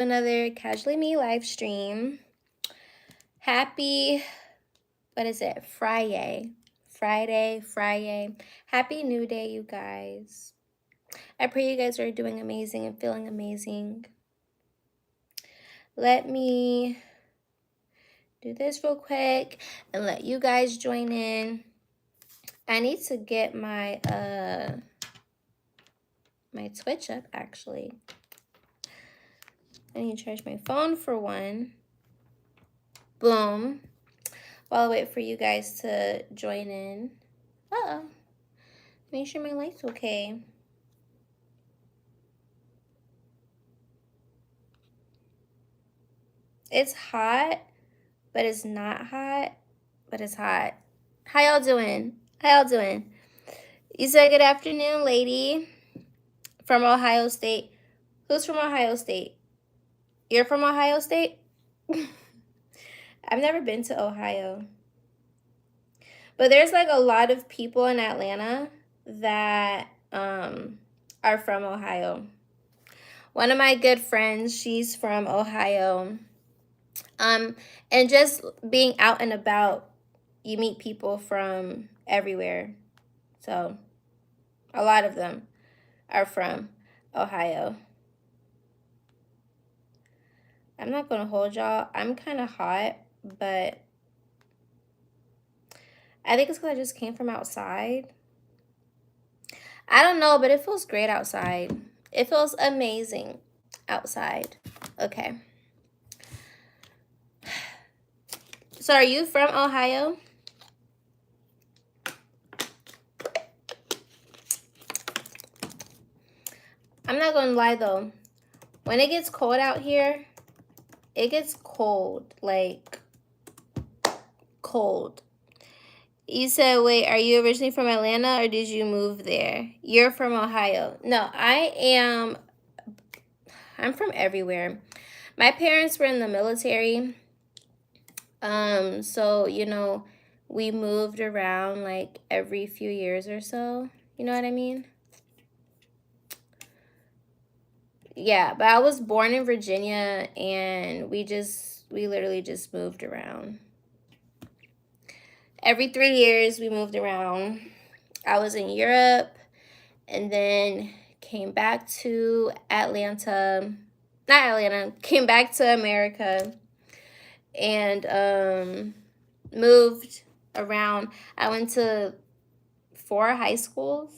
Another Casually Me live stream. Happy, what is it? Friday. Happy New Day, you guys. I pray you guys are doing amazing and feeling amazing. Let me do this real quick and let you guys join in. I need to get my my Twitch up, actually. I need to charge my phone for one. Boom. While I wait for you guys to join in. Uh-oh. Make sure my light's okay. It's hot, but it's not hot, but it's hot. How y'all doing? How y'all doing? You said good afternoon, lady. From Ohio State. Who's from Ohio State? You're from Ohio State? I've never been to Ohio. But there's like a lot of people in Atlanta that are from Ohio. One of my good friends, she's from Ohio. And just being out and about, you meet people from everywhere. So a lot of them are from Ohio. I'm not going to hold y'all. I'm kind of hot, but I think it's because I just came from outside. I don't know, but it feels great outside. It feels amazing outside. Okay. So are you from Ohio? I'm not going to lie, though. When it gets cold out here, it gets cold. Like, cold. You said, wait, are you originally from Atlanta or did you move there? You're from Ohio. No, I'm from everywhere. My parents were in the military. So, you know, we moved around like every few years or so. You know what I mean? Yeah, but I was born in Virginia and we literally just moved around. Every 3 years we moved around. I was in Europe and then came back to Atlanta. Not Atlanta, came back to America and moved around. I went to 4 high schools.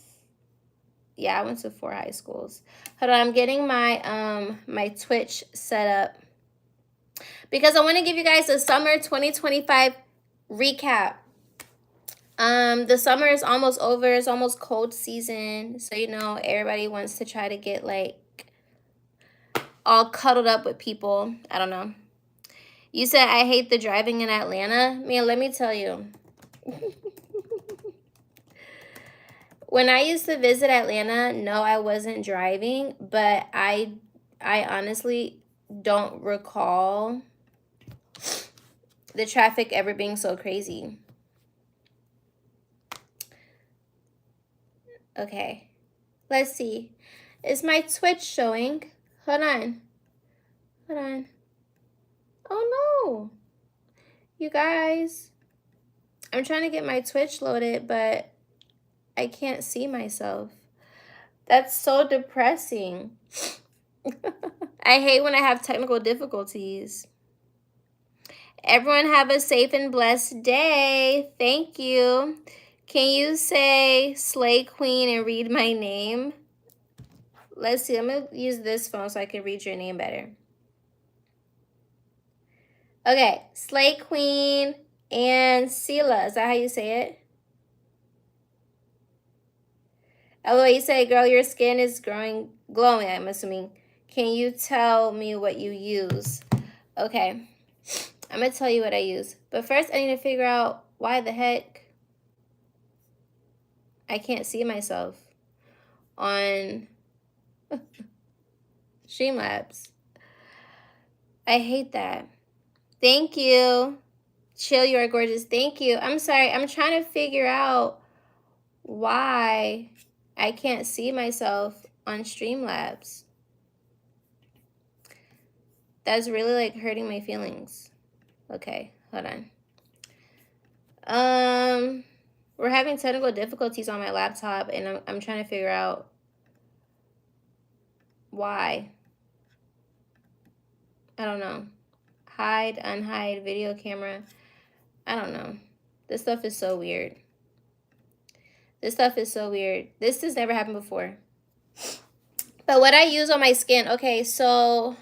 Yeah, I went to 4 high schools. Hold on, I'm getting my my Twitch set up because I want to give you guys a summer 2025 recap. The summer is almost over. It's almost cold season. So, you know, everybody wants to try to get like all cuddled up with people. I don't know. You said I hate the driving in Atlanta. Man, let me tell you. When I used to visit Atlanta, no, I wasn't driving, but I honestly don't recall the traffic ever being so crazy. Okay, let's see. Is my Twitch showing? Hold on. Hold on. Oh no. You guys. I'm trying to get my Twitch loaded, but I can't see myself. That's so depressing. I hate when I have technical difficulties. Everyone have a safe and blessed day. Thank you. Can you say Slay Queen and read my name? Let's see. I'm going to use this phone so I can read your name better. Okay. Slay Queen and Sela. Is that how you say it? Although you say, girl, your skin is glowing, I'm assuming. Can you tell me what you use? Okay. I'm going to tell you what I use. But first, I need to figure out why the heck I can't see myself on Streamlabs. I hate that. Thank you. Chill, you are gorgeous. Thank you. I'm sorry. I'm trying to figure out why I can't see myself on Streamlabs. That's really like hurting my feelings. Okay, hold on. We're having technical difficulties on my laptop, and I'm trying to figure out why. I don't know. Hide, unhide, video camera. I don't know. This stuff is so weird. This stuff is so weird. This has never happened before. But what I use on my skin, okay, so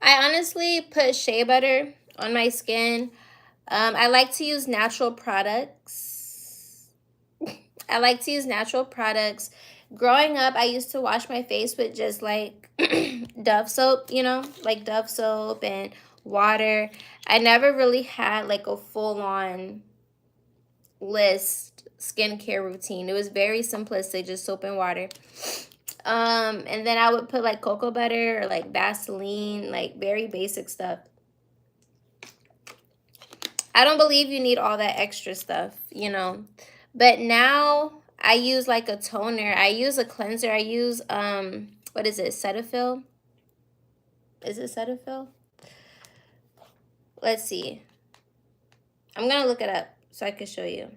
I honestly put shea butter on my skin. I like to use natural products. I like to use natural products. Growing up, I used to wash my face with just like Dove soap, you know, like Dove soap and water. I never really had like a full-on list skincare routine. It was very simplistic, just soap and water. And then I would put like cocoa butter or like Vaseline, like very basic stuff. I don't believe you need all that extra stuff, you know. But now I use like a toner. I use a cleanser. I use what is it? Cetaphil? Is it Cetaphil? Let's see. I'm going to look it up so I can show you.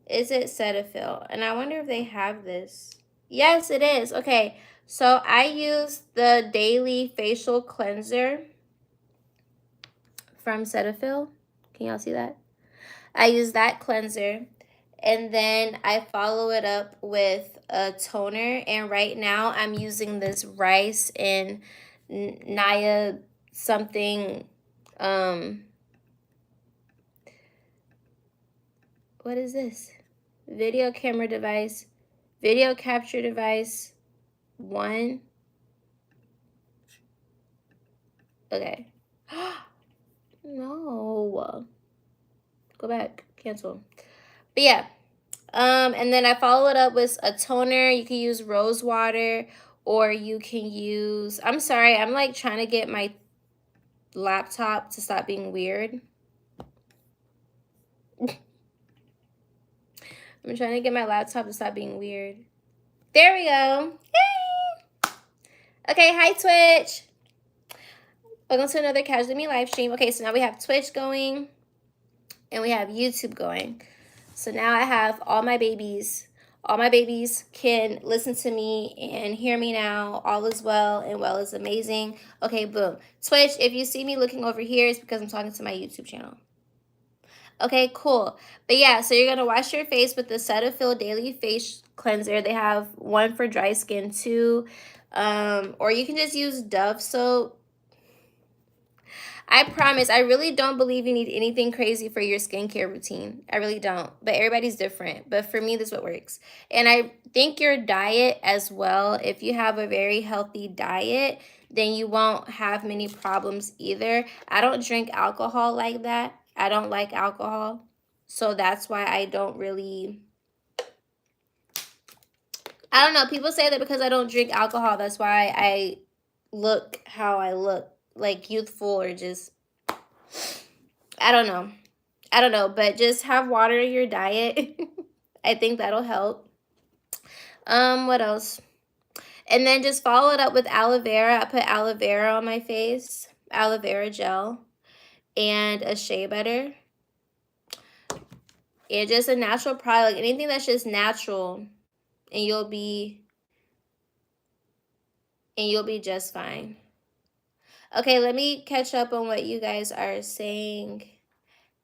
Is it Cetaphil? And I wonder if they have this. Yes, it is. Okay. So I use the daily facial cleanser from Cetaphil. Can y'all see that? I use that cleanser, and then I follow it up with a toner. And right now I'm using this rice and Naya something. What is this? Video camera device, video capture device 1. Okay. No. Go back. Cancel. But yeah. And then I follow it up with a toner. You can use rose water, or you can use, I'm sorry, I'm like trying to get my laptop to stop being weird. I'm trying to get my laptop to stop being weird. There we go. Yay! Okay, hi Twitch. Welcome to another Casually Me live stream. Okay, so now we have Twitch going and we have YouTube going. So now I have all my babies. All my babies can listen to me and hear me now. All is well, and well is amazing. Okay, boom. Twitch, if you see me looking over here, it's because I'm talking to my YouTube channel. Okay, cool. But yeah, so you're going to wash your face with the Cetaphil Daily Face Cleanser. They have one for dry skin too. Or you can just use Dove soap. I promise, I really don't believe you need anything crazy for your skincare routine. I really don't. But everybody's different. But for me, this is what works. And I think your diet as well, if you have a very healthy diet, then you won't have many problems either. I don't drink alcohol like that. I don't like alcohol. So that's why I don't really... I don't know. People say that because I don't drink alcohol, that's why I look how I look. Like youthful or just... I don't know, but just have water in your diet. I think that'll help. What else? And then just follow it up with aloe vera. I put aloe vera on my face, aloe vera gel, and a shea butter. And just a natural product, anything that's just natural, and you'll be just fine. Okay, let me catch up on what you guys are saying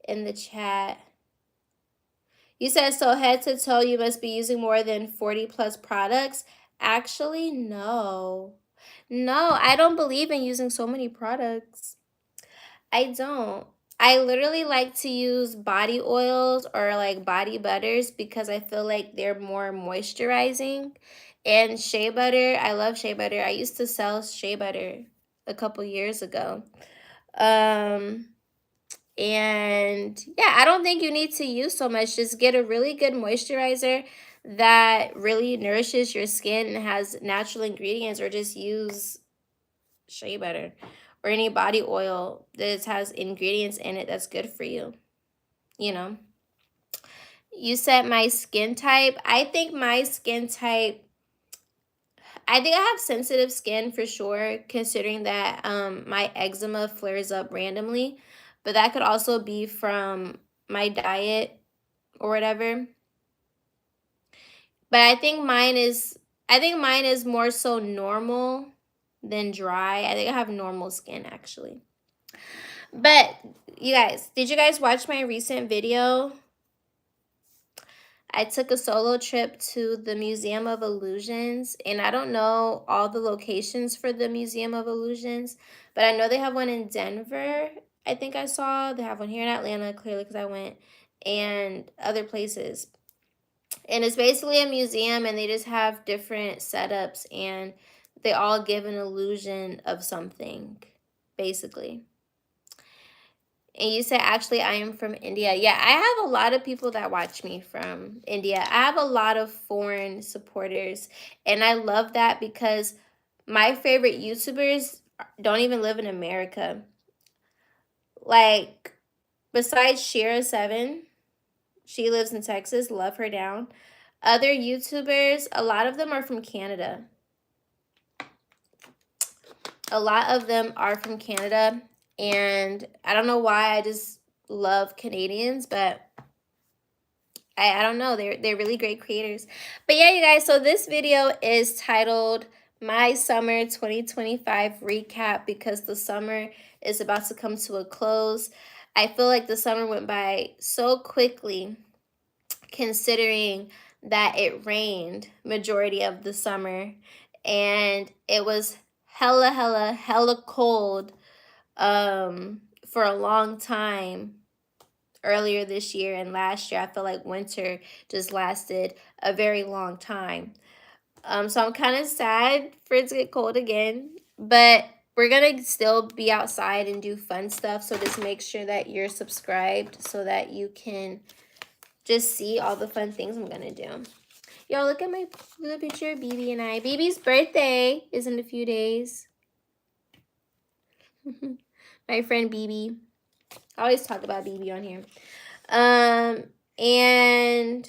in the chat. You said, so head to toe, you must be using more than 40 plus products. Actually, no. No, I don't believe in using so many products. I don't. I literally like to use body oils or like body butters because I feel like they're more moisturizing. And shea butter, I love shea butter. I used to sell shea butter a couple years ago. And yeah, I don't think you need to use so much. Just get a really good moisturizer that really nourishes your skin and has natural ingredients, or just use shea butter or any body oil that has ingredients in it that's good for you, you know. You said my skin type. I think my skin type, I think I have sensitive skin for sure, considering that my eczema flares up randomly, but that could also be from my diet or whatever. But I think mine is more so normal than dry. I think I have normal skin actually. But you guys, did you guys watch my recent video? I took a solo trip to the Museum of Illusions, and I don't know all the locations for the Museum of Illusions, but I know they have one in Denver. I think I saw they have one here in Atlanta, clearly because I went, and other places. And it's basically a museum, and they just have different setups, and they all give an illusion of something, basically. And you said, actually, I am from India. Yeah, I have a lot of people that watch me from India. I have a lot of foreign supporters. And I love that because my favorite YouTubers don't even live in America. Like, besides Shira7, she lives in Texas. Love her down. Other YouTubers, a lot of them are from Canada. A lot of them are from Canada. And I don't know why, I just love Canadians, but I don't know. They're really great creators. But yeah, you guys, so this video is titled My Summer 2025 Recap because the summer is about to come to a close. I feel like the summer went by so quickly considering that it rained majority of the summer and it was hella cold for a long time earlier this year and last year. I feel like winter just lasted a very long time. So I'm kind of sad for it to get cold again, but we're gonna still be outside and do fun stuff. So just make sure that you're subscribed so that you can just see all the fun things I'm gonna do. Yo, look at my little picture of BB and I. BB's birthday is in a few days. My friend BB. I always talk about BB on here. And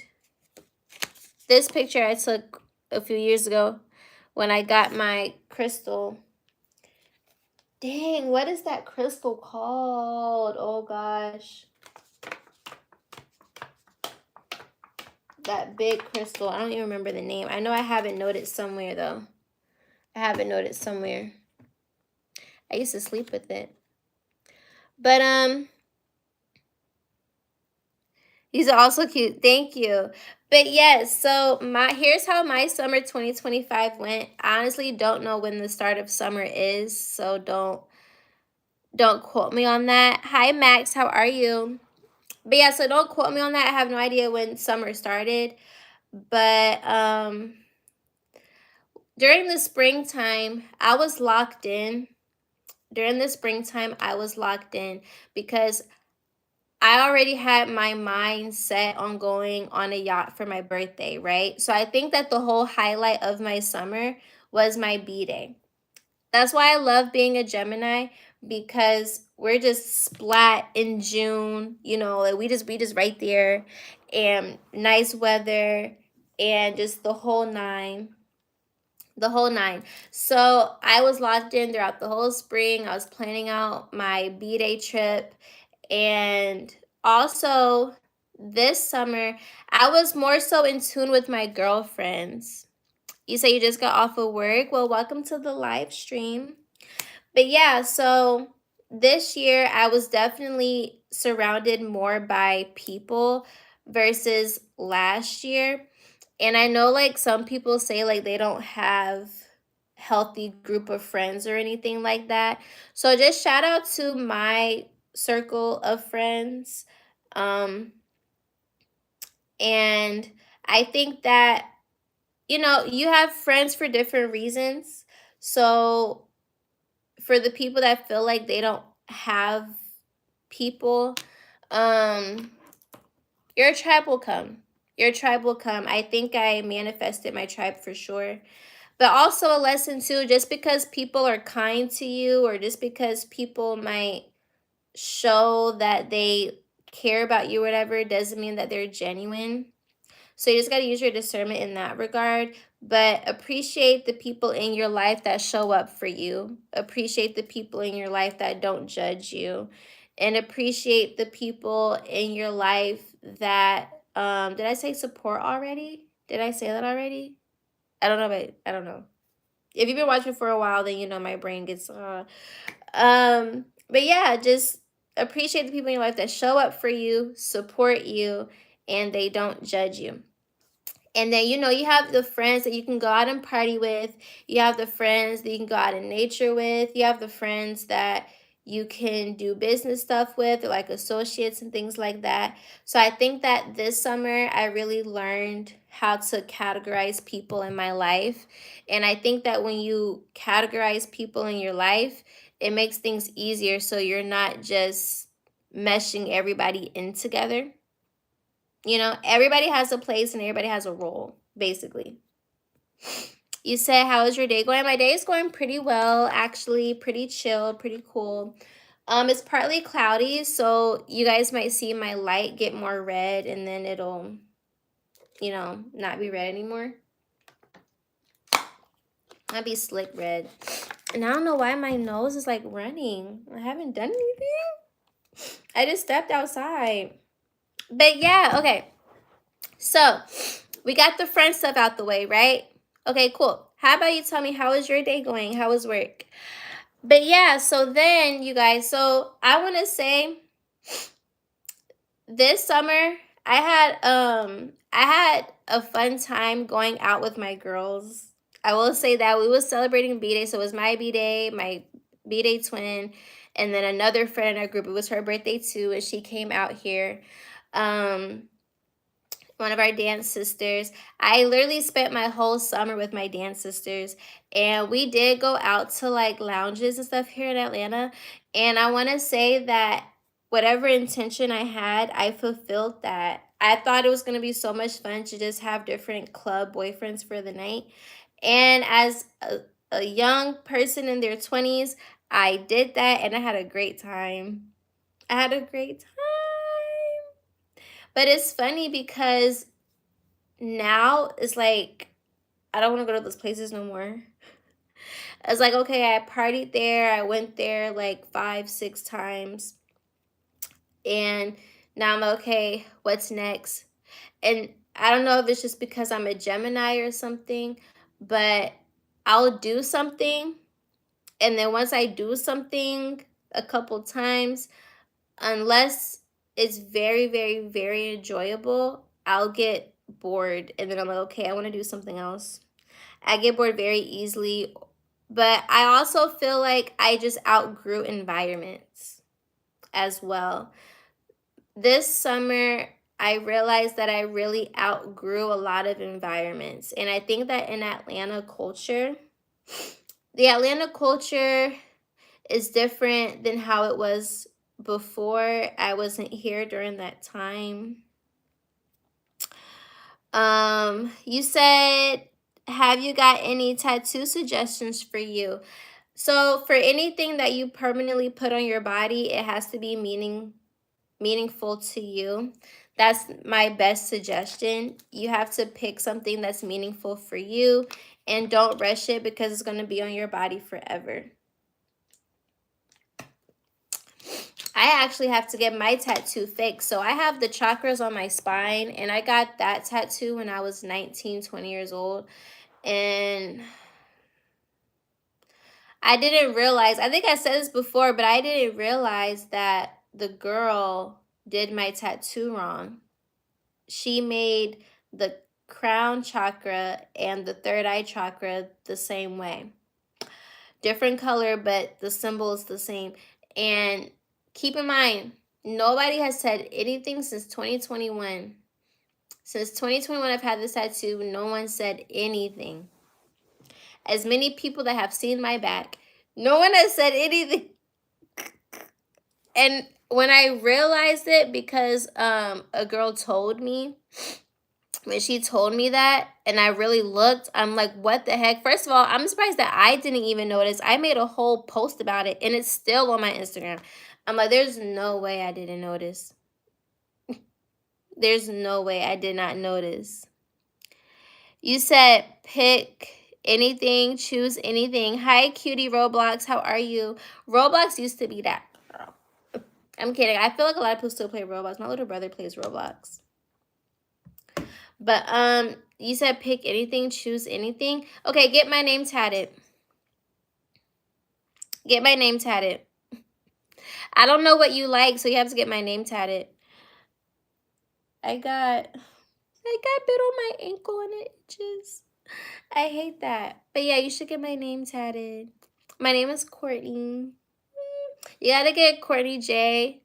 this picture I took a few years ago when I got my crystal. Dang, what is that crystal called? Oh gosh. That big crystal. I don't even remember the name. I know I have it noted somewhere though. I have it noted somewhere. I used to sleep with it. But these are also cute. Thank you. But yes, so here's how my summer 2025 went. I honestly don't know when the start of summer is, so don't quote me on that. Hi Max, how are you? But yeah, so don't quote me on that. I have no idea when summer started. But during the springtime, I was locked in. During the springtime, I was locked in because I already had my mind set on going on a yacht for my birthday, right? So I think that the whole highlight of my summer was my B-Day. That's why I love being a Gemini, because we're just splat in June, you know, like we just right there, and nice weather and just the whole nine. So I was locked in throughout the whole spring. I was planning out my B-Day trip. And also this summer, I was more so in tune with my girlfriends. You say you just got off of work? Well, welcome to the live stream. But yeah, so this year I was definitely surrounded more by people versus last year. And I know like some people say like they don't have healthy group of friends or anything like that. So just shout out to my circle of friends. And I think that, you know, you have friends for different reasons. So for the people that feel like they don't have people, your tribe will come. Your tribe will come. I think I manifested my tribe for sure. But also a lesson too, just because people are kind to you or just because people might show that they care about you or whatever doesn't mean that they're genuine. So you just got to use your discernment in that regard. But appreciate the people in your life that show up for you. Appreciate the people in your life that don't judge you. And appreciate the people in your life that did I say support already? Did I say that already? I don't know, but I don't know. If you've been watching for a while, then you know my brain gets but yeah, just appreciate the people in your life that show up for you, support you, and they don't judge you. And then, you have the friends that you can go out and party with. You have the friends that you can go out in nature with. You have the friends that you can do business stuff with, or like associates and things like that. So I think that this summer I really learned how to categorize people in my life. And I think that when you categorize people in your life, it makes things easier so you're not just meshing everybody in together. Everybody has a place and everybody has a role, basically. You say, how is your day going? My day is going pretty well, actually, pretty chill, pretty cool. It's partly cloudy, so you guys might see my light get more red and then it'll, not be red anymore. I'll be slick red. And I don't know why my nose is like running. I haven't done anything. I just stepped outside. But yeah, okay. So we got the friend stuff out the way, right? Okay, cool. How about you tell me, how is your day going? How was work? But yeah, so then you guys, so I want to say this summer I had a fun time going out with my girls. I will say that we was celebrating B-Day, so it was my B-Day, my B-Day twin, and then another friend in our group. It was her birthday too, and she came out here. One of our dance sisters. I literally spent my whole summer with my dance sisters, and we did go out to like lounges and stuff here in Atlanta. And I want to say that whatever intention I had, I fulfilled that. I thought it was going to be so much fun to just have different club boyfriends for the night. And as a young person in their 20s, I did that and I had a great time. I had a great time. But it's funny because now it's like I don't want to go to those places no more. It's like, okay, I partied there. I went there like 5, 6 times. And now I'm okay, what's next? And I don't know if it's just because I'm a Gemini or something, but I'll do something. And then once I do something a couple times, unless it's very, very, very enjoyable, I'll get bored. And then I'm like, okay, I want to do something else. I get bored very easily. But I also feel like I just outgrew environments as well. This summer, I realized that I really outgrew a lot of environments. And I think that in the Atlanta culture is different than how it was before. I wasn't here during that time. You said, have you got any tattoo suggestions for you? So for anything that you permanently put on your body, it has to be meaningful to you. That's my best suggestion. You have to pick something that's meaningful for you, and don't rush it because it's going to be on your body forever. I actually have to get my tattoo fixed. So I have the chakras on my spine, and I got that tattoo when I was 19, 20 years old. And I didn't realize, I think I said this before, but I didn't realize that the girl did my tattoo wrong. She made the crown chakra and the third eye chakra the same way. Different color, but the symbol is the same. And keep in mind, nobody has said anything since 2021. Since 2021, I've had this tattoo. No one said anything. As many people that have seen my back, no one has said anything. And when I realized it, because a girl told me, when she told me that, and I really looked, I'm like, what the heck? First of all, I'm surprised that I didn't even notice. I made a whole post about it, and it's still on my Instagram. I'm like, there's no way I didn't notice. There's no way I did not notice. You said pick anything, choose anything. Hi, cutie Roblox. How are you? Roblox used to be that. I'm kidding. I feel like a lot of people still play Roblox. My little brother plays Roblox. But you said pick anything, choose anything. Okay, get my name tatted. Get my name tatted. I don't know what you like, so you have to get my name tatted. I got bit on my ankle and it itches. I hate that. But yeah, you should get my name tatted. My name is Courtney. You gotta get Courtney J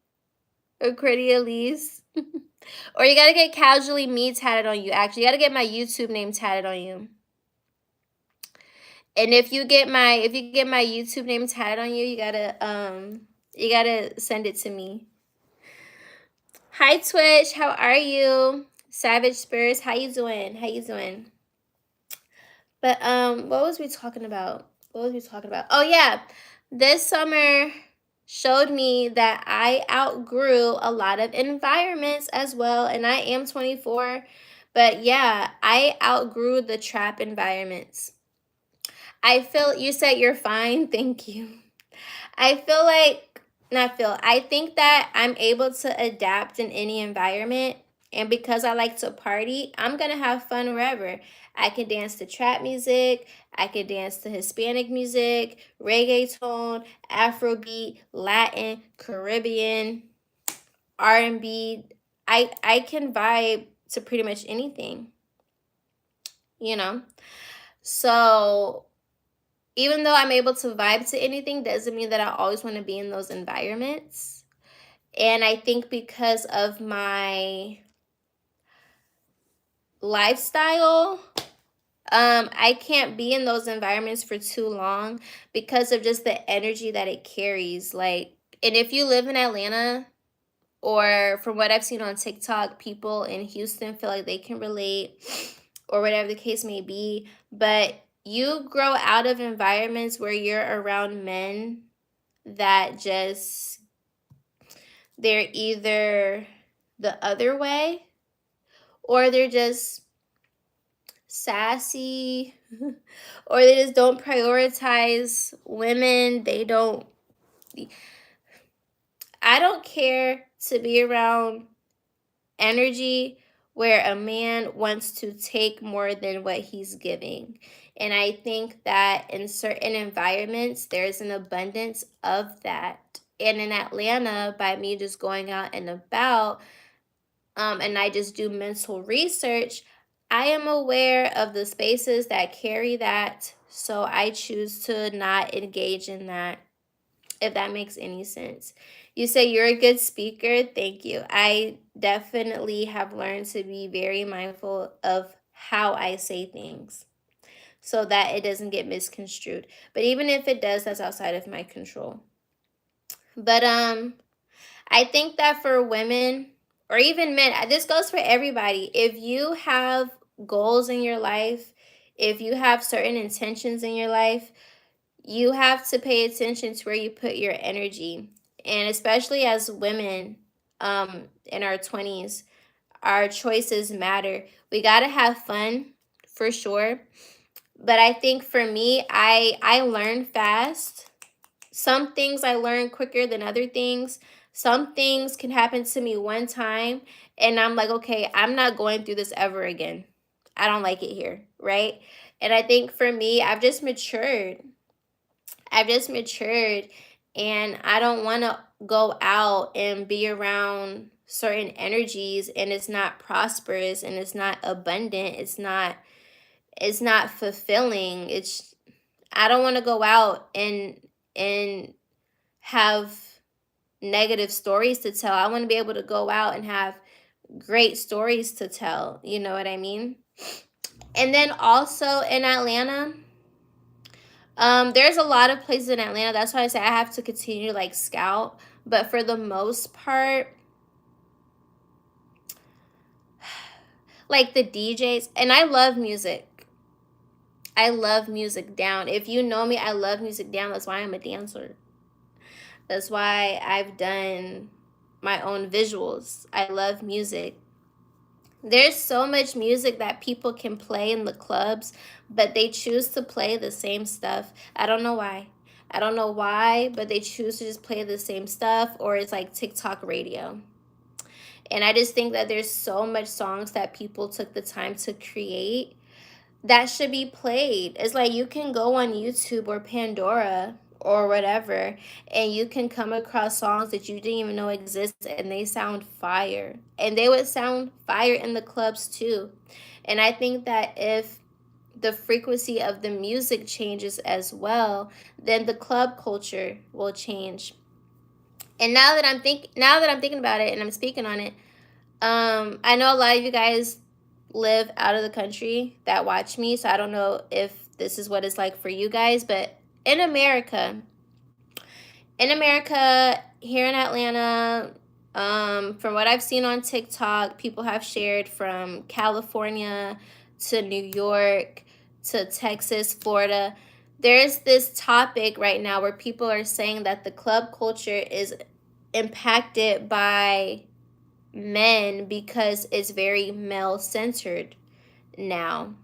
or Courtney Alisse. Or you gotta get Casually Me tatted on you. Actually, you gotta get my YouTube name tatted on you. And if you get my YouTube name tatted on you, you gotta send it to me. Hi Twitch, how are you? Savage Spurs, how you doing? How you doing? But what was we talking about? Oh yeah, this summer showed me that I outgrew a lot of environments as well, and I am 24. But yeah, I outgrew the trap environments. You said you're fine. Thank you. I think that I'm able to adapt in any environment. And because I like to party, I'm going to have fun wherever. I can dance to trap music. I can dance to Hispanic music, reggaeton, Afrobeat, Latin, Caribbean, R&B. I can vibe to pretty much anything, you know? So even though I'm able to vibe to anything, doesn't mean that I always want to be in those environments. And I think because of my lifestyle, I can't be in those environments for too long because of just the energy that it carries. Like, and if you live in Atlanta, or from what I've seen on TikTok, people in Houston feel like they can relate, or whatever the case may be. But you grow out of environments where you're around men that just, they're either the other way or they're just sassy or they just don't prioritize women. I don't care to be around energy where a man wants to take more than what he's giving. And I think that in certain environments, there's an abundance of that. And in Atlanta, by me just going out and about, and I just do mental research, I am aware of the spaces that carry that. So I choose to not engage in that, if that makes any sense. You say you're a good speaker. Thank you. I definitely have learned to be very mindful of how I say things so that it doesn't get misconstrued. But even if it does, that's outside of my control. But I think that for women or even men, this goes for everybody. If you have goals in your life, if you have certain intentions in your life, you have to pay attention to where you put your energy. And especially as women in our 20s, our choices matter. We got to have fun for sure. But I think for me, I learn fast. Some things I learn quicker than other things. Some things can happen to me one time and I'm like, okay, I'm not going through this ever again. I don't like it here, right? And I think for me, I've just matured and I don't want to go out and be around certain energies and it's not prosperous and it's not abundant, it's not fulfilling. I don't want to go out and have negative stories to tell. I want to be able to go out and have great stories to tell, you know what I mean? And then also in Atlanta, there's a lot of places in Atlanta. That's why I say I have to continue to like scout. But for the most part, like the DJs, and I love music. I love music down. If you know me, I love music down. That's why I'm a dancer. That's why I've done my own visuals. I love music. There's so much music that people can play in the clubs, but they choose to play the same stuff. I don't know why. I don't know why, but they choose to just play the same stuff, or it's like TikTok radio. And I just think that there's so much songs that people took the time to create that should be played. It's like you can go on YouTube or Pandora or whatever, and you can come across songs that you didn't even know exist, and they sound fire. And they would sound fire in the clubs too. And I think that if the frequency of the music changes as well, then the club culture will change. And now that I'm thinking about it and I'm speaking on it, I know a lot of you guys live out of the country that watch me, so I don't know if this is what it's like for you guys, but in America, here in Atlanta, from what I've seen on TikTok, people have shared from California to New York to Texas, Florida. There's this topic right now where people are saying that the club culture is impacted by men because it's very male centered now.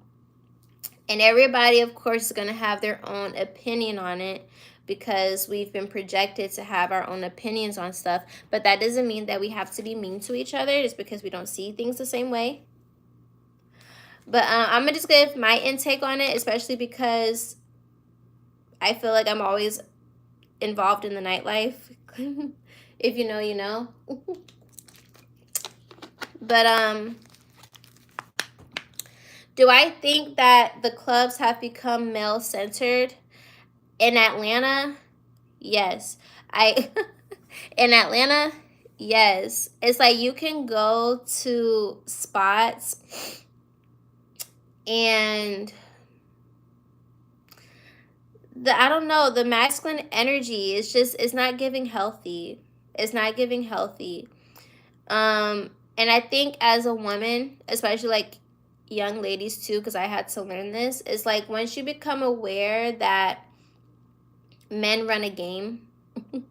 And everybody, of course, is going to have their own opinion on it because we've been projected to have our own opinions on stuff. But that doesn't mean that we have to be mean to each other just because we don't see things the same way. But I'm going to just give my intake on it, especially because I feel like I'm always involved in the nightlife. If you know, you know. But do I think that the clubs have become male-centered? In Atlanta, yes. In Atlanta, yes. It's like you can go to spots and I don't know, the masculine energy is just, it's not giving healthy. It's not giving healthy. And I think as a woman, especially like young ladies too, because I had to learn this, is like once you become aware that men run a game, and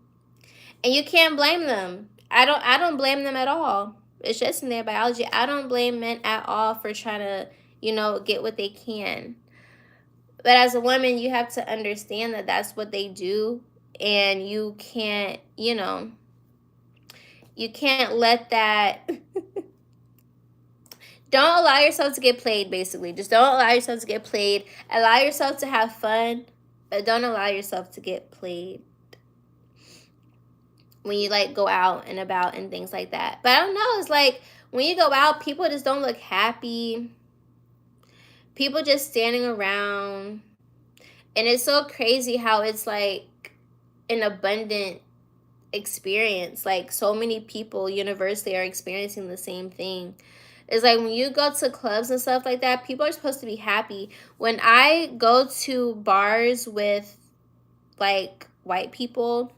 you can't blame them. I don't blame them at all. It's just in their biology. I don't blame men at all for trying to, get what they can. But as a woman, you have to understand that that's what they do, and you can't, you can't let that don't allow yourself to get played, basically. Just don't allow yourself to get played. Allow yourself to have fun, but don't allow yourself to get played when you, like, go out and about and things like that. But I don't know. It's like when you go out, people just don't look happy. People just standing around. And it's so crazy how it's, like, an abundant experience. Like, so many people universally are experiencing the same thing. It's like when you go to clubs and stuff like that, people are supposed to be happy. When I go to bars with, like, white people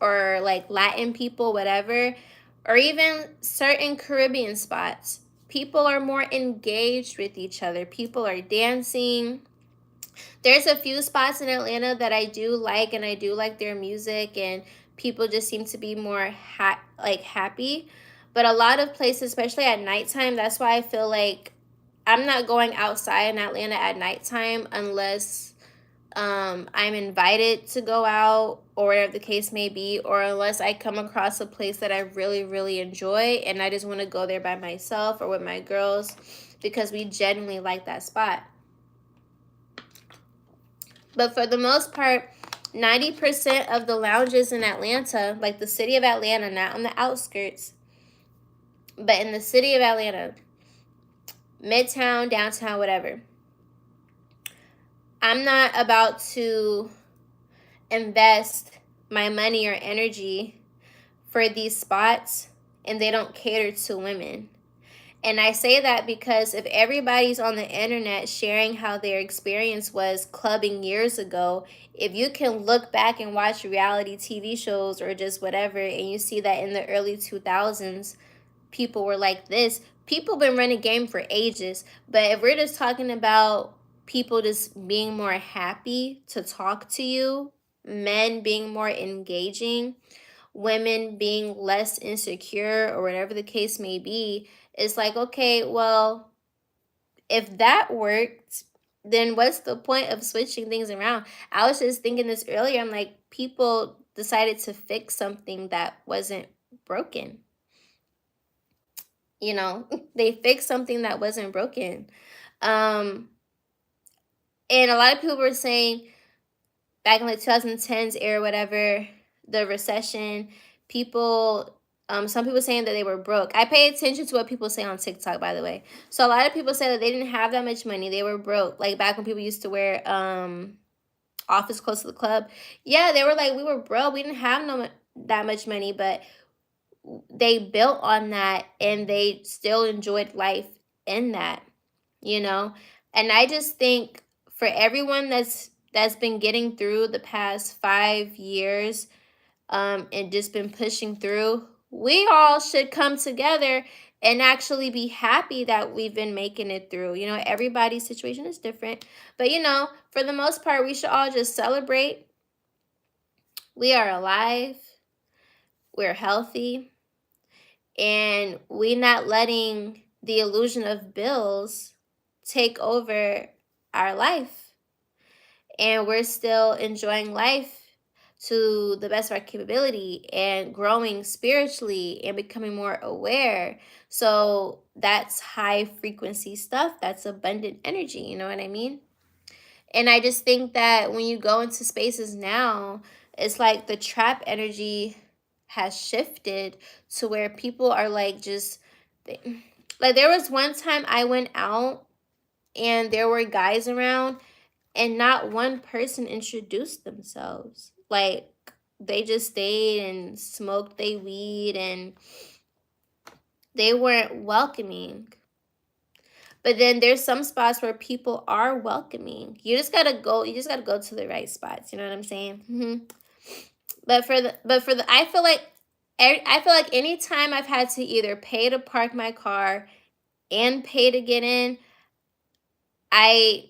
or, like, Latin people, whatever, or even certain Caribbean spots, people are more engaged with each other. People are dancing. There's a few spots in Atlanta that I do like, and I do like their music, and people just seem to be more happy. But a lot of places, especially at nighttime, that's why I feel like I'm not going outside in Atlanta at nighttime unless I'm invited to go out or whatever the case may be, or unless I come across a place that I really, really enjoy and I just want to go there by myself or with my girls because we genuinely like that spot. But for the most part, 90% of the lounges in Atlanta, like the city of Atlanta, not on the outskirts, but in the city of Atlanta, midtown, downtown, whatever, I'm not about to invest my money or energy for these spots and they don't cater to women. And I say that because if everybody's on the internet sharing how their experience was clubbing years ago, if you can look back and watch reality TV shows or just whatever, and you see that in the early 2000s, people were like this. People been running game for ages. But if we're just talking about people just being more happy to talk to you, men being more engaging, women being less insecure, or whatever the case may be, It's like, okay, well, if that worked, then what's the point of switching things around? I was just thinking this earlier. I'm like, people decided to fix something that wasn't broken. You know, they fixed something that wasn't broken. Um, and a lot of people were saying back in the 2010s era, whatever, the recession, people, some people saying that they were broke. I pay attention to what people say on TikTok, by the way. So a lot of people say that they didn't have that much money. They were broke. Like back when people used to wear office clothes to the club. Yeah, they were like, we were broke. We didn't have that much money, but they built on that and they still enjoyed life in that, you know? And I just think for everyone that's been getting through the past 5 years, and just been pushing through, we all should come together and actually be happy that we've been making it through. You know, everybody's situation is different, but you know, for the most part, we should all just celebrate. We are alive, we're healthy, and we're not letting the illusion of bills take over our life. And we're still enjoying life to the best of our capability and growing spiritually and becoming more aware. So that's high frequency stuff. That's abundant energy. You know what I mean? And I just think that when you go into spaces now, it's like the trap energy has shifted to where people are like just like there was one time I went out and there were guys around and not one person introduced themselves. Like they just stayed and smoked their weed and they weren't welcoming. But then there's some spots where people are welcoming. You just gotta go. You just gotta go to the right spots. You know what I'm saying? But for the, I feel like anytime I've had to either pay to park my car and pay to get in, I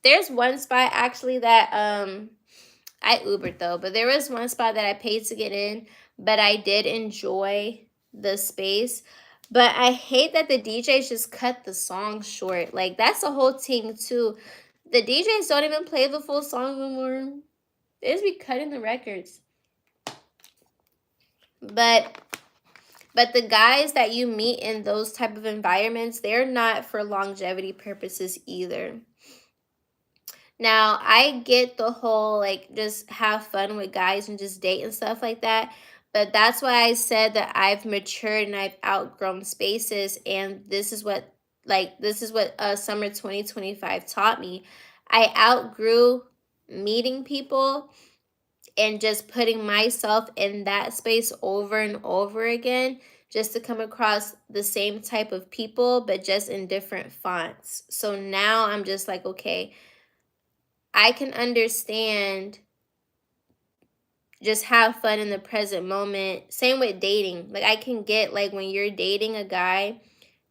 there's one spot actually that I Ubered though, but there was one spot that I paid to get in, but I did enjoy the space. But I hate that the DJs just cut the song short. Like that's the whole thing too. The DJs don't even play the full song anymore. They just be cutting the records. But the guys that you meet in those type of environments, they're not for longevity purposes either. Now, I get the whole like just have fun with guys and just date and stuff like that. But that's why I said that I've matured and I've outgrown spaces. And this is what summer 2025 taught me. I outgrew meeting people and just putting myself in that space over and over again just to come across the same type of people, but just in different fonts. So now I'm just like, okay, I can understand just have fun in the present moment. Same with dating. Like I can get like when you're dating a guy,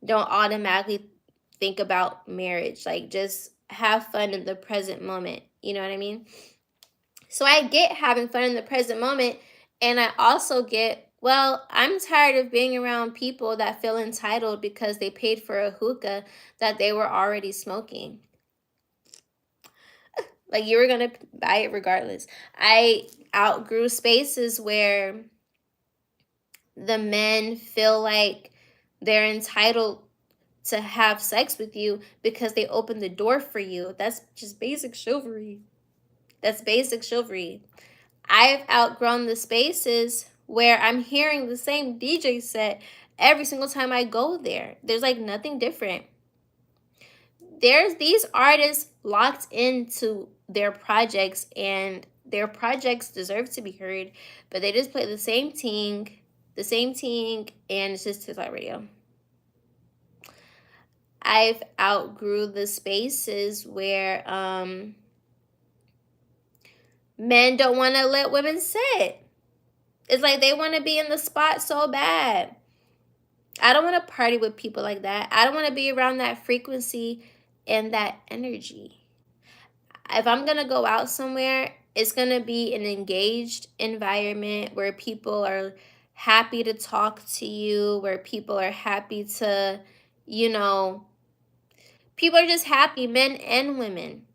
don't automatically think about marriage. Like just have fun in the present moment. You know what I mean? So I get having fun in the present moment and I also get, well, I'm tired of being around people that feel entitled because they paid for a hookah that they were already smoking. Like you were going to buy it regardless. I outgrew spaces where the men feel like they're entitled to have sex with you because they opened the door for you. That's just basic chivalry. That's basic chivalry. I've outgrown the spaces where I'm hearing the same DJ set every single time I go there. There's like nothing different. There's these artists locked into their projects and their projects deserve to be heard, but they just play the same thing, and it's just TikTok radio. I've outgrew the spaces where men don't want to let women sit. It's like they want to be in the spot so bad. I don't want to party with people like that. I don't want to be around that frequency and that energy. If I'm going to go out somewhere, it's going to be an engaged environment where people are happy to talk to you, where people are happy to, you know, people are just happy, men and women.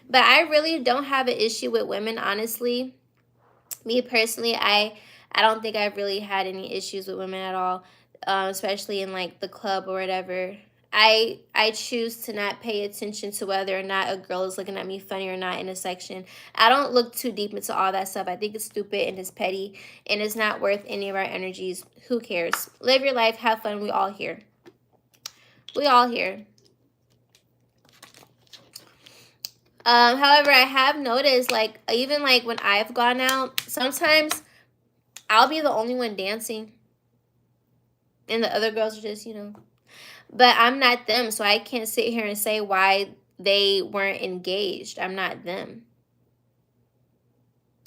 But I really don't have an issue with women, honestly. Me personally, I don't think I've really had any issues with women at all, especially in like the club or whatever. I choose to not pay attention to whether or not a girl is looking at me funny or not in a section. I don't look too deep into all that stuff. I think it's stupid and it's petty and it's not worth any of our energies. Who cares? Live your life, have fun. We all here. We all here. However, I have noticed, like, even like when I've gone out, sometimes I'll be the only one dancing, and the other girls are just, but I'm not them, so I can't sit here and say why they weren't engaged. I'm not them.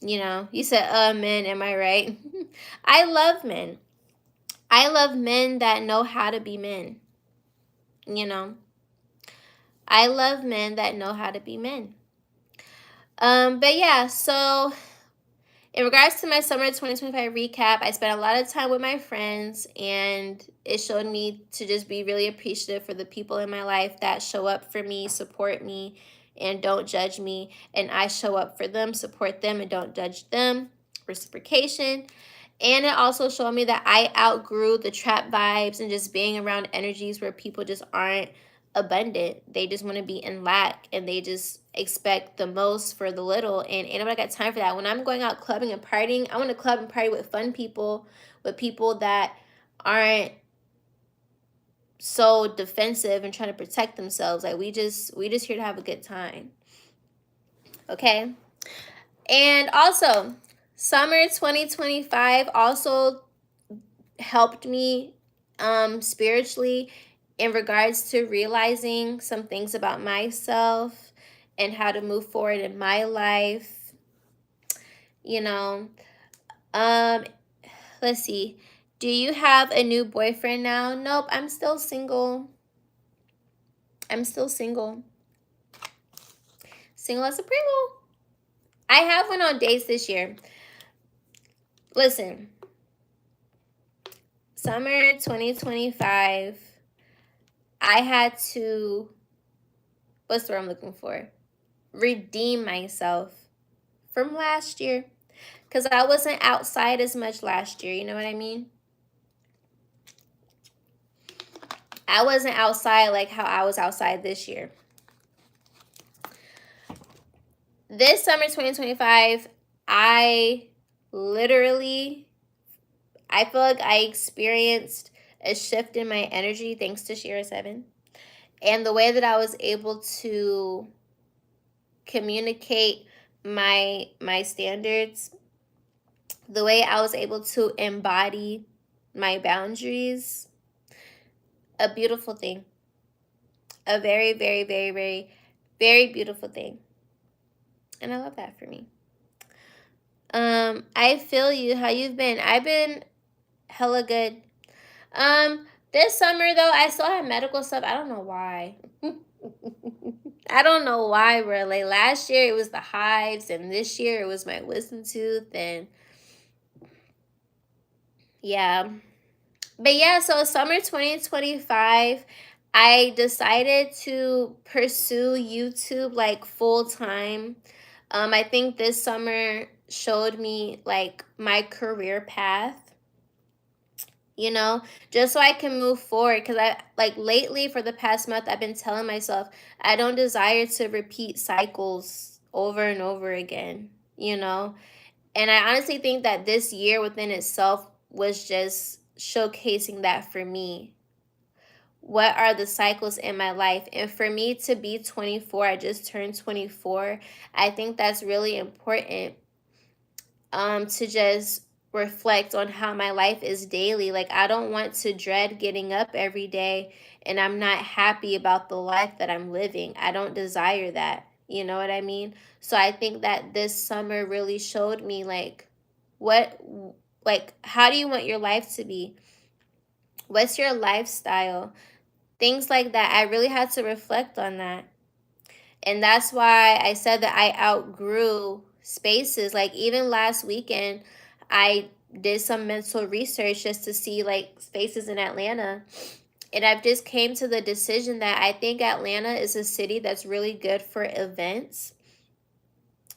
You said, men, am I right? I love men. I love men that know how to be men. I love men that know how to be men. But yeah, so in regards to my summer 2025 recap, I spent a lot of time with my friends, and it showed me to just be really appreciative for the people in my life that show up for me, support me, and don't judge me. And I show up for them, support them, and don't judge them. Reciprocation. And it also showed me that I outgrew the trap vibes and just being around energies where people just aren't abundant. They just want to be in lack, and they just expect the most for the little, and ain't nobody got time for that. When I'm going out clubbing and partying, I want to club and party with fun people, with people that aren't so defensive and trying to protect themselves. Like, we just here to have a good time. Okay? And also, summer 2025 also helped me spiritually in regards to realizing some things about myself and how to move forward in my life. Let's see. Do you have a new boyfriend now? Nope, I'm still single. I'm still single. Single as a Pringle. I have went on dates this year. Listen. Summer 2025, I had to, what's the word I'm looking for? Redeem myself from last year. Because I wasn't outside as much last year. You know what I mean? I wasn't outside like how I was outside this year. This summer 2025, I feel like I experienced a shift in my energy thanks to Shira 7. And the way that I was able to communicate my standards, the way I was able to embody my boundaries, a beautiful thing. A very, very, very, very, very beautiful thing. And I love that for me. I feel you. How you've been? I've been hella good. This summer though, I still have medical stuff. I don't know why. I don't know why, really. Last year it was the hives, and this year it was my wisdom tooth, and yeah. But yeah, so summer 2025, I decided to pursue YouTube like full time. I think this summer showed me like my career path, just so I can move forward. Because I, like, lately for the past month, I've been telling myself I don't desire to repeat cycles over and over again, And I honestly think that this year within itself was just showcasing that for me. What are the cycles in my life? And for me to be 24, I just turned 24. I think that's really important to just reflect on how my life is daily. Like, I don't want to dread getting up every day and I'm not happy about the life that I'm living. I don't desire that. You know what I mean? So I think that this summer really showed me like how do you want your life to be? What's your lifestyle? Things like that. I really had to reflect on that. And that's why I said that I outgrew spaces. Like, even last weekend, I did some mental research just to see like spaces in Atlanta. And I've just came to the decision that I think Atlanta is a city that's really good for events.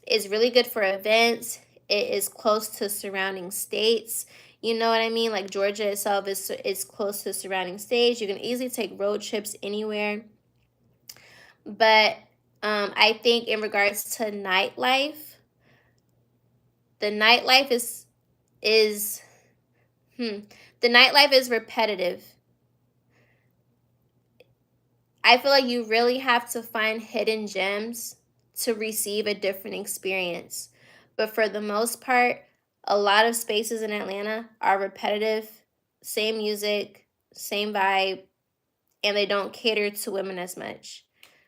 It's really good for events. It is close to surrounding states. You know what I mean? Like Georgia itself is close to surrounding states. You can easily take road trips anywhere. But I think in regards to nightlife, the nightlife is the nightlife is repetitive. I feel like you really have to find hidden gems to receive a different experience. But for the most part, a lot of spaces in Atlanta are repetitive, same music, same vibe, and they don't cater to women as much.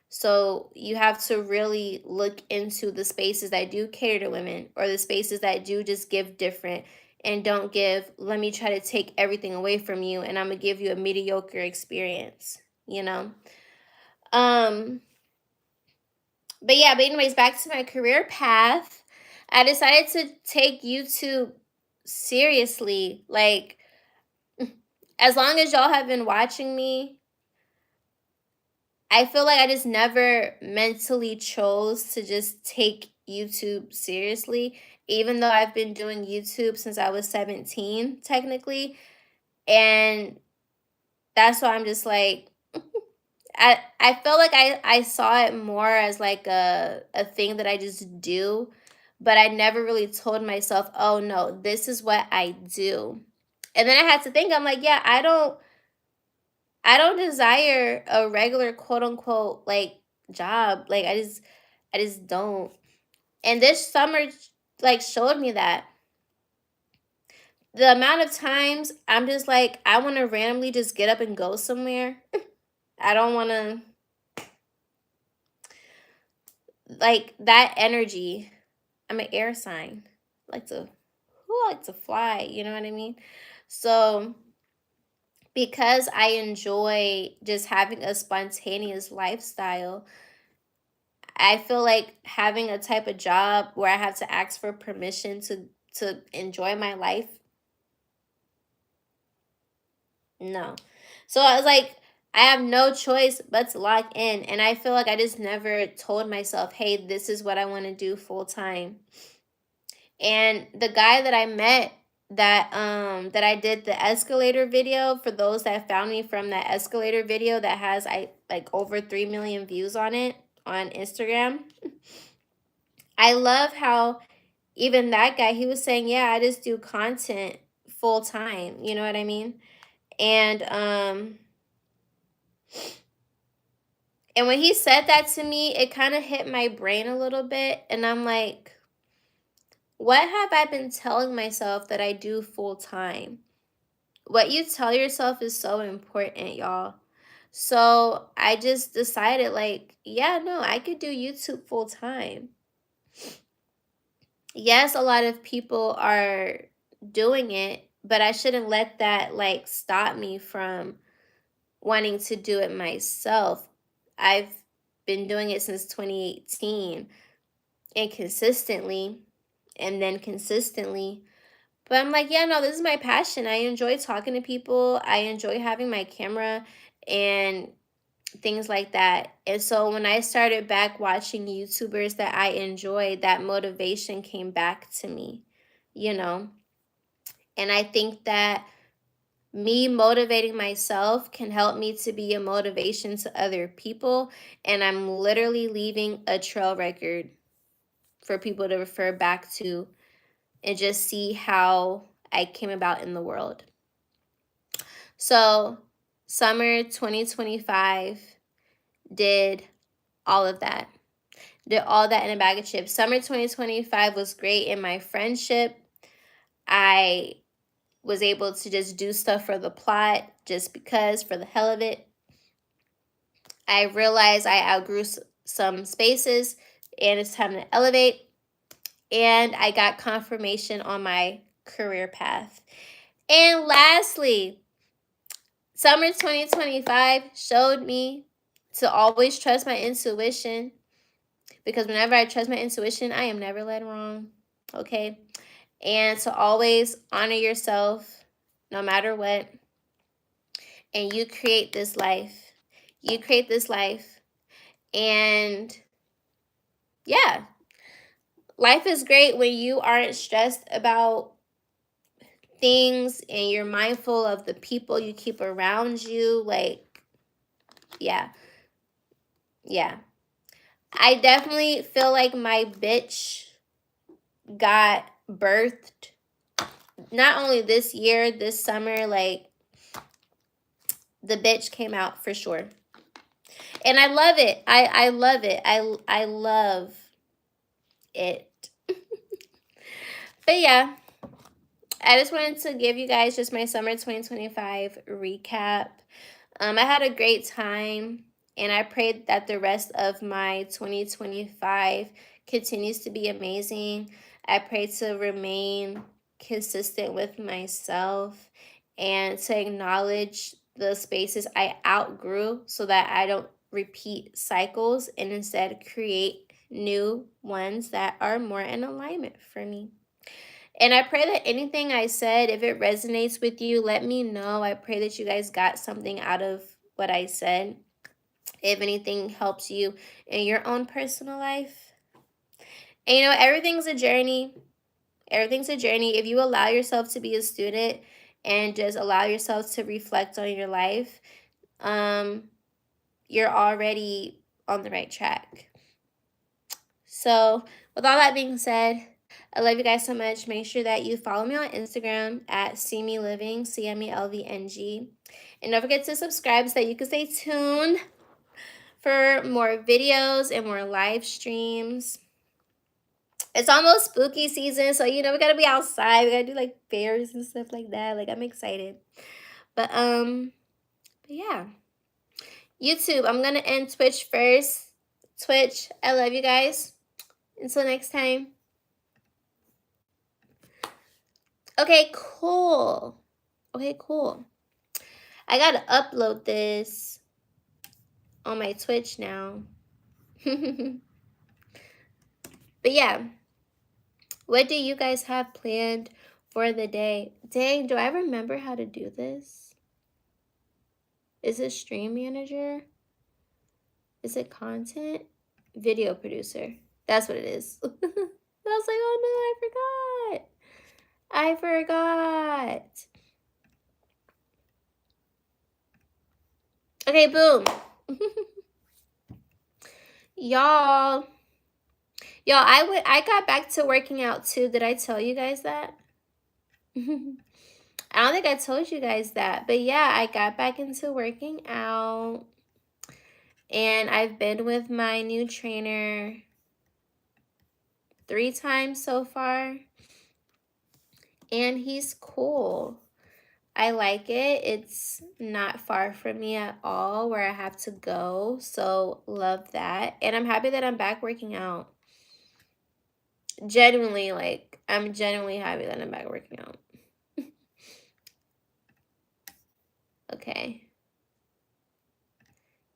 So you have to really look into the spaces that do cater to women, or the spaces that do just give different and don't give, let me try to take everything away from you and I'm going to give you a mediocre experience, you know? Um but yeah, but anyways, back to my career path. I decided to take YouTube seriously. Like, as long as y'all have been watching me, I feel like I just never mentally chose to just take YouTube seriously, even though I've been doing YouTube since I was 17, technically. And that's why I'm just like, I feel like I saw it more as like a thing that I just do, but I never really told myself, oh no, this is what I do. And then I had to think, I'm like, yeah, I don't desire a regular quote unquote like job. Like I just don't. And this summer like showed me that. The amount of times I'm just like, I want to randomly just get up and go somewhere. I don't want to, like, that energy. I'm an air sign. I like to fly, you know what I mean? So because I enjoy just having a spontaneous lifestyle, I feel like having a type of job where I have to ask for permission to enjoy my life, no. So I was like, I have no choice but to lock in. And I feel like I just never told myself, hey, this is what I want to do full time. And the guy that I met that I did the escalator video, for those that found me from that escalator video that has I like over 3 million views on it on Instagram. I love how even that guy, he was saying, yeah, I just do content full time. You know what I mean? And when he said that to me, it kind of hit my brain a little bit. And I'm like, what have I been telling myself that I do full time? What you tell yourself is so important, y'all. So I just decided, like, yeah, no, I could do YouTube full time. Yes, a lot of people are doing it, but I shouldn't let that like stop me from wanting to do it myself. I've been doing it since 2018 and consistently, and then consistently. But I'm like, yeah, no, this is my passion. I enjoy talking to people. I enjoy having my camera and things like that. And so when I started back watching YouTubers that I enjoyed, that motivation came back to me, you know? And I think that me motivating myself can help me to be a motivation to other people. And I'm literally leaving a trail record for people to refer back to and just see how I came about in the world. So, summer 2025 did all of that. Did all that in a bag of chips. Summer 2025 was great in my friendship. I was able to just do stuff for the plot just because, for the hell of it. I realized I outgrew some spaces and it's time to elevate. And I got confirmation on my career path. And lastly, summer 2025 showed me to always trust my intuition, because whenever I trust my intuition, I am never led wrong. Okay? and to always honor yourself no matter what. And you create this life. You create this life. And yeah, life is great when you aren't stressed about things and you're mindful of the people you keep around you. Like, yeah. Yeah. I definitely feel like my bitch got birthed not only this year, this summer, like the bitch came out for sure. And I love it. I love it. I love it. But yeah, I just wanted to give you guys just my summer 2025 recap. I had a great time, and I prayed that the rest of my 2025 continues to be amazing. I pray to remain consistent with myself and to acknowledge the spaces I outgrew so that I don't repeat cycles and instead create new ones that are more in alignment for me. And I pray that anything I said, if it resonates with you, let me know. I pray that you guys got something out of what I said. If anything helps you in your own personal life. And everything's a journey. Everything's a journey. If you allow yourself to be a student and just allow yourself to reflect on your life, you're already on the right track. So, with all that being said, I love you guys so much. Make sure that you follow me on Instagram at CMeLiving, CMeLVNG. And don't forget to subscribe so that you can stay tuned for more videos and more live streams. It's almost spooky season, so we gotta be outside. We gotta do like fairs and stuff like that. Like, I'm excited. But yeah. YouTube, I'm gonna end Twitch first. Twitch, I love you guys. Until next time. Okay, cool. Okay, cool. I gotta upload this on my Twitch now. But yeah, what do you guys have planned for the day? Dang, do I remember how to do this? Is it stream manager? Is it content? Video producer. That's what it is. I was like, oh no, I forgot. Okay, boom. Y'all, I got back to working out too. Did I tell you guys that? I don't think I told you guys that, but yeah, I got back into working out, and I've been with my new trainer 3 times so far, and he's cool. I like it. It's not far from me at all where I have to go, so love that. And I'm happy that I'm back working out. Genuinely, like, I'm genuinely happy that I'm back working out. Okay.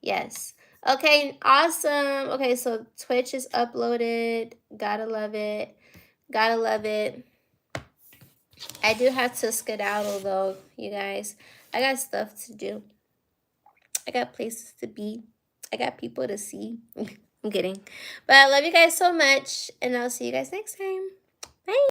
Yes. Okay, awesome. Okay, so Twitch is uploaded. Gotta love it. Gotta love it. I do have to skedaddle though, you guys. I got stuff to do. I got places to be. I got people to see. I'm kidding. But I love you guys so much, and I'll see you guys next time.